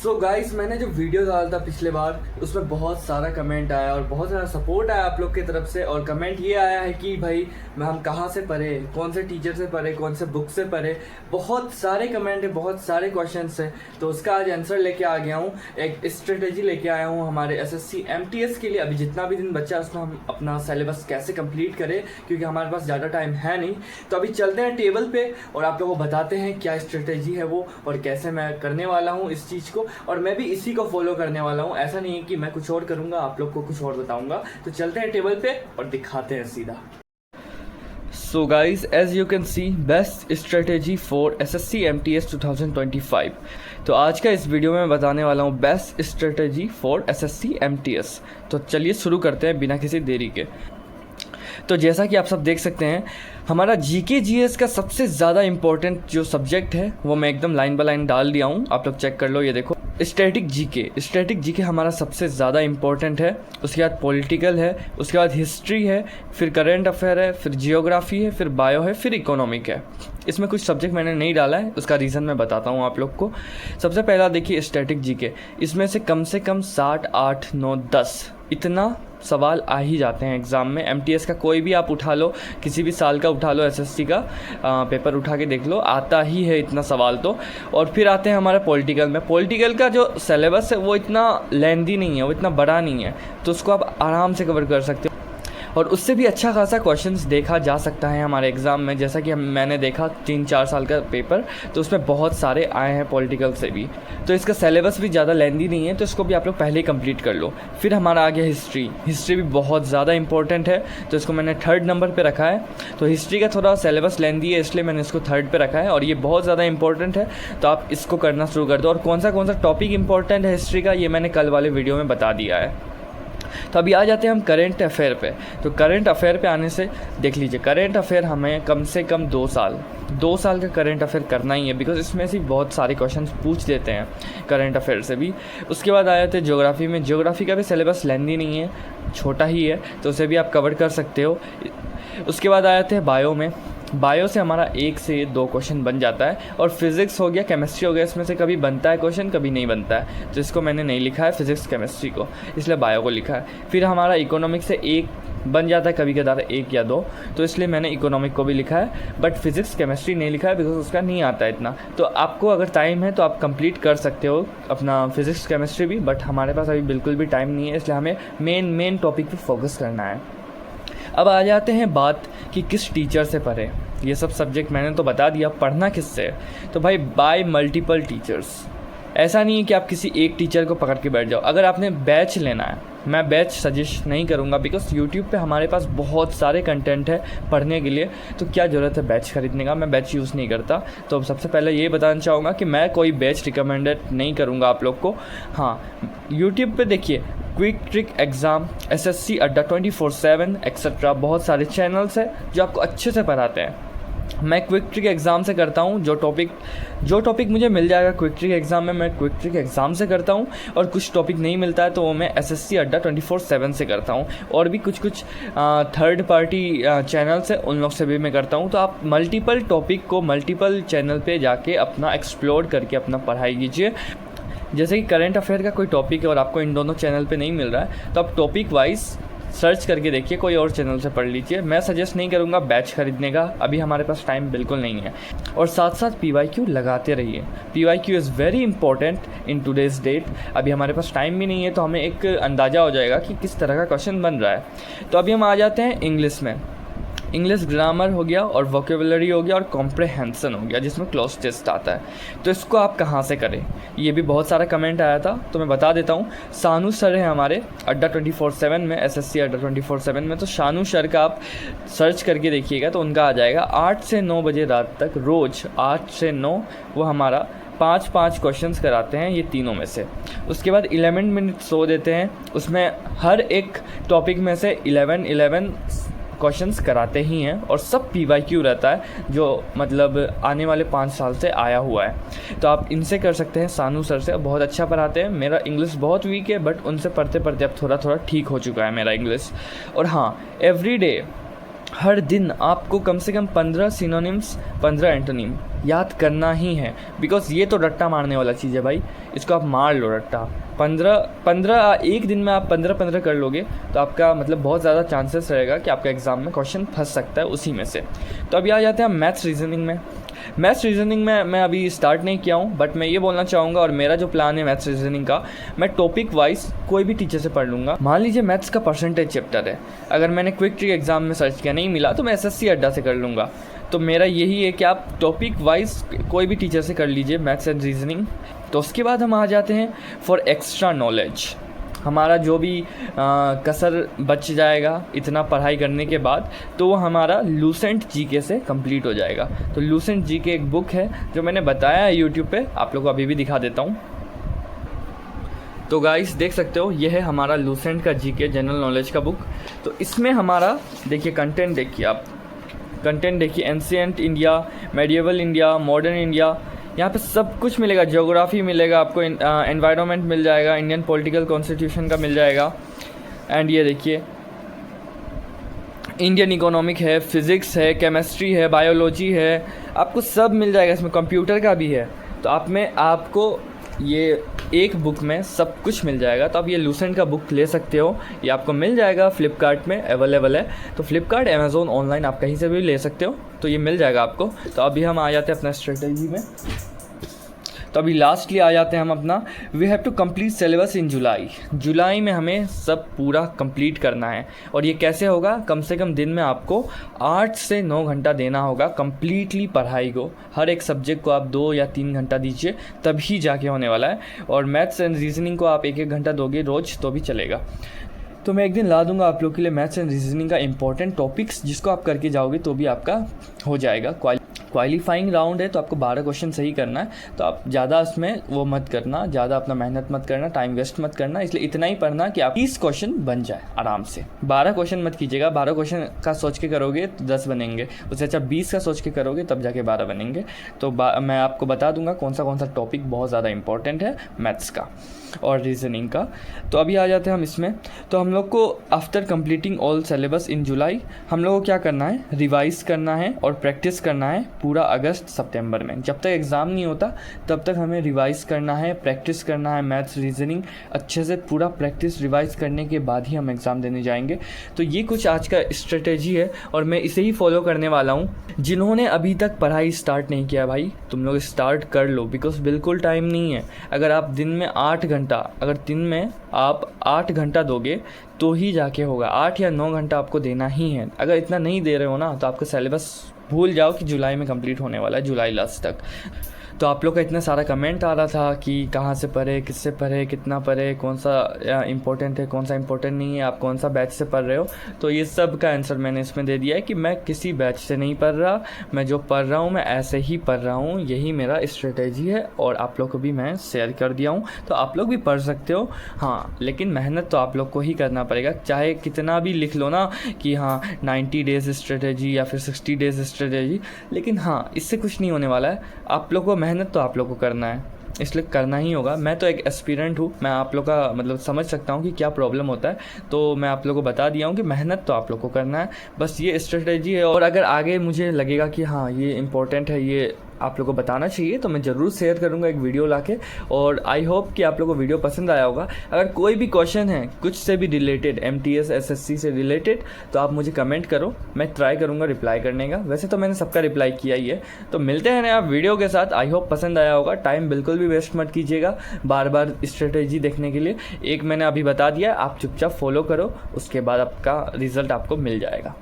So guys, मैंने जो video डाला था पिछले बार उसमें बहुत सारा कमेंट आया और बहुत सारा सपोर्ट आया आप लोग की तरफ से। और कमेंट ये आया है कि भाई हम कहाँ से पढ़े, कौन से टीचर से पढ़े, कौन से बुक से पढ़े। बहुत सारे कमेंट है, बहुत सारे क्वेश्चंस हैं, तो उसका आज आंसर लेके आ गया हूँ। एक स्ट्रेटेजी लेके आया हूँ हमारे एसएससी एमटीएस के लिए। अभी जितना भी दिन बचा है उसमें हम अपना सिलेबस कैसे कंप्लीट करें, क्योंकि हमारे पास ज़्यादा टाइम है नहीं। तो अभी चलते हैं टेबल पे और आप लोगों को बताते हैं क्या स्ट्रेटेजी है वो और कैसे मैं करने वाला हूँ इस चीज़ को। और मैं भी इसी को फॉलो करने वाला हूँ, ऐसा नहीं है कि मैं कुछ और करूँगा आप लोग को कुछ और बताऊँगा। तो चलते हैं टेबल पे और दिखाते हैं सीधा। So guys, as you can see, best strategy for SSC MTS 2025। तो आज का इस वीडियो में मैं बताने वाला हूँ best strategy for SSC MTS। तो चलिए शुरू करते हैं बिना किसी देरी के। तो जैसा कि आप सब देख सकते हैं, हमारा जीके जीएस का सबसे ज़्यादा इम्पोर्टेंट जो सब्जेक्ट है वो मैं एकदम लाइन बाय लाइन डाल दिया हूँ, आप लोग चेक कर लो। ये देखो, स्टैटिक जीके हमारा सबसे ज़्यादा इम्पोर्टेंट है। उसके बाद पॉलिटिकल है, उसके बाद हिस्ट्री है, फिर करंट अफेयर है, फिर जियोग्राफी है, फिर बायो है, फिर इकोनॉमिक है। इसमें कुछ सब्जेक्ट मैंने नहीं डाला है, उसका रीज़न मैं बताता हूँ आप लोग को। सबसे पहला देखिए स्टैटिक जीके, इसमें से कम 60, 8, 9, 10 इतना सवाल आ ही जाते हैं एग्ज़ाम में। एमटीएस का कोई भी आप उठा लो, किसी भी साल का उठा लो, एसएससी का पेपर उठा के देख लो, आता ही है इतना सवाल तो। और फिर आते हैं हमारे पॉलिटिकल में। पॉलिटिकल का जो सिलेबस है वो इतना लेंदी नहीं है, वो इतना बड़ा नहीं है, तो उसको आप आराम से कवर कर सकते हो और उससे भी अच्छा खासा क्वेश्चंस देखा जा सकता है हमारे एग्ज़ाम में। जैसा कि मैंने देखा 3-4 साल का पेपर, तो उसमें बहुत सारे आए हैं पॉलिटिकल से भी। तो इसका सिलेबस भी ज़्यादा लेंदी नहीं है, तो इसको भी आप लोग पहले ही कंप्लीट कर लो। फिर हमारा आ गया हिस्ट्री भी बहुत ज़्यादा इंपॉर्टेंट है, तो इसको मैंने 3rd नंबर पर रखा है। तो हिस्ट्री का थोड़ा सिलेबस लेंदी है, इसलिए मैंने इसको 3rd पर रखा है और ये बहुत ज़्यादा इंपॉर्टेंट है, तो आप इसको करना शुरू कर दो। और कौन सा टॉपिक इंपॉर्टेंट है हिस्ट्री का, ये मैंने कल वाले वीडियो में बता दिया है। तो अभी आ जाते हैं हम करंट अफेयर पे। तो करंट अफेयर पे आने से देख लीजिए, करंट अफेयर हमें कम से कम 2 साल का करंट अफेयर करना ही है, बिकॉज इसमें से बहुत सारे क्वेश्चंस पूछ देते हैं करंट अफेयर से भी। उसके बाद आ जाते हैं ज्योग्राफी में। ज्योग्राफी का भी सिलेबस लेंदी नहीं है, छोटा ही है, तो उसे भी आप कवर कर सकते हो। उसके बाद आ जाते हैं बायो से हमारा 1 से 2 क्वेश्चन बन जाता है। और फिज़िक्स हो गया, केमिस्ट्री हो गया, इसमें से कभी बनता है क्वेश्चन, कभी नहीं बनता है, तो इसको मैंने नहीं लिखा है फिज़िक्स केमिस्ट्री को, इसलिए बायो को लिखा है। फिर हमारा इकोनॉमिक से 1 बन जाता है, कभी कदार 1 या 2, तो इसलिए मैंने इकोनॉमिक को भी लिखा है, बट फिज़िक्स केमिस्ट्री नहीं लिखा है बिकॉज उसका नहीं आता है इतना। तो आपको अगर टाइम है तो आप कंप्लीट कर सकते हो अपना फिज़िक्स केमिस्ट्री भी, बट हमारे पास अभी बिल्कुल भी टाइम नहीं है, इसलिए हमें मेन टॉपिक पर फोकस करना है। अब आ जाते हैं बात कि किस टीचर से पढ़े। ये सब सब्जेक्ट मैंने तो बता दिया, पढ़ना किससे है। तो भाई बाय मल्टीपल टीचर्स। ऐसा नहीं है कि आप किसी एक टीचर को पकड़ के बैठ जाओ। अगर आपने बैच लेना है, मैं बैच सजेस्ट नहीं करूँगा, बिकॉज यूट्यूब पे हमारे पास बहुत सारे कंटेंट है पढ़ने के लिए, तो क्या ज़रूरत है बैच खरीदने का। मैं बैच यूज़ नहीं करता। तो सबसे पहले ये बताना चाहूँगा कि मैं कोई बैच रिकमेंडेड नहीं करूँगा आप लोग को। हाँ, यूट्यूब पे देखिए क्विक ट्रिक एग्ज़ाम, एसएससी अड्डा 24/7 एक्सेट्रा, बहुत सारे चैनल्स हैं जो आपको अच्छे से पढ़ाते हैं। मैं क्विक ट्रिक एग्ज़ाम से करता हूँ, जो टॉपिक मुझे मिल जाएगा क्विक ट्रिक एग्ज़ाम में, मैं क्विक ट्रिक एग्ज़ाम से करता हूँ। और कुछ टॉपिक नहीं मिलता है तो वो मैं एसएससी अड्डा 24/7 से करता हूँ। और भी कुछ 3rd पार्टी चैनल्स है, उन लोग से भी मैं करता हूँ। तो आप मल्टीपल टॉपिक को मल्टीपल चैनल पे जाके अपना एक्सप्लोर करके अपना पढ़ाई कीजिए। जैसे कि करंट अफेयर का कोई टॉपिक है और आपको इन दोनों चैनल पे नहीं मिल रहा है, तो आप टॉपिक वाइज सर्च करके देखिए, कोई और चैनल से पढ़ लीजिए। मैं सजेस्ट नहीं करूँगा बैच खरीदने का, अभी हमारे पास टाइम बिल्कुल नहीं है। और साथ साथ PYQ लगाते रहिए। PYQ is very important in today's date. अभी हमारे पास टाइम भी नहीं है, तो हमें एक अंदाज़ा हो जाएगा कि किस तरह का क्वेश्चन बन रहा है। तो अभी हम आ जाते हैं इंग्लिश में। इंग्लिश ग्रामर हो गया और वोकेबुलरी हो गया और कॉम्प्रहेंसन हो गया, जिसमें क्लोज टेस्ट आता है। तो इसको आप कहाँ से करें, ये भी बहुत सारा कमेंट आया था, तो मैं बता देता हूँ। शानू सर है हमारे अड्डा 24/7 में, एसएससी अड्डा 24/7 में। तो शानू सर का आप सर्च करके देखिएगा तो उनका आ जाएगा। 8 से 9 बजे रात तक रोज़ 8 से 9 वो हमारा 5 क्वेश्चंस कराते हैं, ये तीनों में से। उसके बाद 11 मिनट शो देते हैं, उसमें हर एक टॉपिक में से 11 क्वेश्चंस कराते ही हैं। और सब PYQ रहता है, जो मतलब आने वाले 5 साल से आया हुआ है। तो आप इनसे कर सकते हैं, सानू सर से, बहुत अच्छा पढ़ाते हैं। मेरा इंग्लिश बहुत वीक है, बट उनसे पढ़ते पढ़ते अब थोड़ा ठीक हो चुका है मेरा इंग्लिश। और हाँ, एवरीडे हर दिन आपको कम से कम 15 सिनोनिम्स 15 एंटोनिम याद करना ही है, बिकॉज ये तो रट्टा मारने वाला चीज़ है भाई, इसको आप मार लो रट्टा। 15 एक दिन में आप 15 कर लोगे तो आपका मतलब बहुत ज़्यादा चांसेस रहेगा कि आपका एग्ज़ाम में क्वेश्चन फंस सकता है उसी में से। तो अभी आ जाते हैं मैथ्स रीजनिंग में। मैथ्स रीजनिंग में मैं अभी स्टार्ट नहीं किया हूँ, बट मैं ये बोलना चाहूँगा, और मेरा जो प्लान है मैथ्स रीजनिंग का, मैं टॉपिक वाइज कोई भी टीचर से पढ़ लूँगा। मान लीजिए मैथ्स का परसेंटेज चैप्टर है, अगर मैंने क्विक ट्रिक एग्जाम में सर्च किया नहीं मिला तो मैं SSC अड्डा से कर लूँगा। तो मेरा यही है कि आप टॉपिक वाइज कोई भी टीचर से कर लीजिए मैथ्स एंड रीजनिंग। तो उसके बाद हम आ जाते हैं फॉर एक्स्ट्रा नॉलेज। हमारा जो भी कसर बच जाएगा इतना पढ़ाई करने के बाद, तो वो हमारा लूसेंट जीके से कंप्लीट हो जाएगा। तो लूसेंट जीके एक बुक है जो मैंने बताया है यूट्यूब पे, आप लोगों को अभी भी दिखा देता हूँ। तो गाइस देख सकते हो, ये है हमारा लूसेंट का जीके जनरल नॉलेज का बुक। तो इसमें हमारा देखिए कंटेंट देखिए, आप कंटेंट देखिए, ancient India, medieval India, modern India, यहाँ पे सब कुछ मिलेगा। ज्योग्राफी मिलेगा आपको, एनवायरनमेंट मिल जाएगा, इंडियन पॉलिटिकल कॉन्स्टिट्यूशन का मिल जाएगा, एंड ये देखिए इंडियन इकोनॉमिक है, फिज़िक्स है, केमिस्ट्री है, बायोलॉजी है, आपको सब मिल जाएगा। इसमें कंप्यूटर का भी है। तो आपको ये एक बुक में सब कुछ मिल जाएगा। तो आप ये लूसेंट का बुक ले सकते हो, ये आपको मिल जाएगा फ्लिपकार्ट में अवेलेबल है। तो फ्लिपकार्ट, अमेज़ोन, ऑनलाइन आप कहीं से भी ले सकते हो, तो ये मिल जाएगा आपको। तो अभी हम आ जाते हैं अपना स्ट्रेटजी में। तो अभी लास्टली आ जाते हैं हम अपना, we have to complete syllabus in July में हमें सब पूरा कंप्लीट करना है। और ये कैसे होगा? कम से कम दिन में आपको 8 से 9 घंटा देना होगा कंप्लीटली पढ़ाई को। हर एक सब्जेक्ट को आप 2 या 3 घंटा दीजिए, तभी जाके होने वाला है। और मैथ्स एंड रीजनिंग को आप 1-1 घंटा दोगे रोज़ तो भी चलेगा। तो मैं एक दिन ला दूंगा आप लोग के लिए मैथ्स एंड रीजनिंग का इंपॉर्टेंट टॉपिक्स, जिसको आप करके जाओगे तो भी आपका हो जाएगा। क्वालिफाइंग राउंड है तो आपको 12 क्वेश्चन सही करना है। तो आप ज़्यादा उसमें वो मत करना, ज़्यादा अपना मेहनत मत करना, टाइम वेस्ट मत करना। इसलिए इतना ही पढ़ना कि आप 30 क्वेश्चन बन जाए आराम से। 12 क्वेश्चन मत कीजिएगा, 12 क्वेश्चन का सोच के करोगे तो 10 बनेंगे, उससे अच्छा 20 का सोच के करोगे तब जाके 12 बनेंगे। तो मैं आपको बता दूंगा कौन सा टॉपिक बहुत ज़्यादा इंपॉर्टेंट है मैथ्स का और रीजनिंग का। तो अभी आ जाते हैं हम इसमें। तो हम लोग को after completing all syllabus in July, हम लोग को क्या करना है? रिवाइज करना है और प्रैक्टिस करना है पूरा अगस्त सितंबर में। जब तक एग्ज़ाम नहीं होता तब तक हमें रिवाइज करना है, प्रैक्टिस करना है मैथ्स रीजनिंग अच्छे से। पूरा प्रैक्टिस रिवाइज करने के बाद ही हम एग्ज़ाम देने जाएंगे। तो ये कुछ आज का स्ट्रेटेजी है और मैं इसे ही फॉलो करने वाला हूँ। जिन्होंने अभी तक पढ़ाई स्टार्ट नहीं किया भाई, तुम लोग स्टार्ट कर लो, बिकॉज बिल्कुल टाइम नहीं है। अगर आप दिन में 8 घंटा, अगर दिन में आप 8 घंटा दोगे तो ही जाके होगा। 8 या 9 घंटा आपको देना ही है। अगर इतना नहीं दे रहे हो ना तो आपका सिलेबस भूल जाओ कि जुलाई में कंप्लीट होने वाला है, जुलाई लास्ट तक। तो आप लोग का इतना सारा कमेंट आ रहा था कि कहाँ से पढ़े, किससे पढ़े, कितना पढ़े, कौन सा इंपॉर्टेंट है, कौन सा इंपॉर्टेंट नहीं है, आप कौन सा बैच से पढ़ रहे हो। तो ये सब का आंसर मैंने इसमें दे दिया है कि मैं किसी बैच से नहीं पढ़ रहा, मैं जो पढ़ रहा हूँ मैं ऐसे ही पढ़ रहा हूँ। यही मेरा स्ट्रेटेजी है और आप लोग को भी मैं शेयर कर दिया हूँ। तो आप लोग भी पढ़ सकते हो, हाँ, लेकिन मेहनत तो आप लोग को ही करना पड़ेगा। चाहे कितना भी लिख लो ना कि हाँ 90 डेज़ स्ट्रेटेजी या फिर 60 डेज़ स्ट्रेटेजी, लेकिन हाँ इससे कुछ नहीं होने वाला है। आप लोग को मेहनत तो आप लोग को करना है, इसलिए करना ही होगा। मैं तो एक एस्पिरेंट हूँ, मैं आप लोग का मतलब समझ सकता हूँ कि क्या प्रॉब्लम होता है। तो मैं आप लोग को बता दिया हूँ कि मेहनत तो आप लोग को करना है, बस ये स्ट्रेटेजी है। और अगर आगे मुझे लगेगा कि हाँ ये इम्पोर्टेंट है, ये आप लोगों को बताना चाहिए, तो मैं ज़रूर शेयर करूंगा एक वीडियो लाके। और आई होप कि आप लोगों को वीडियो पसंद आया होगा। अगर कोई भी क्वेश्चन है कुछ से भी रिलेटेड, MTS SSC से रिलेटेड, तो आप मुझे कमेंट करो, मैं ट्राई करूंगा रिप्लाई करने का। वैसे तो मैंने सबका रिप्लाई किया ही है। तो मिलते हैं नया वीडियो के साथ। आई होप पसंद आया होगा। टाइम बिल्कुल भी वेस्ट मत कीजिएगा बार बार स्ट्रेटेजी देखने के लिए। एक मैंने अभी बता दिया, आप चुपचाप फॉलो करो, उसके बाद आपका रिजल्ट आपको मिल जाएगा।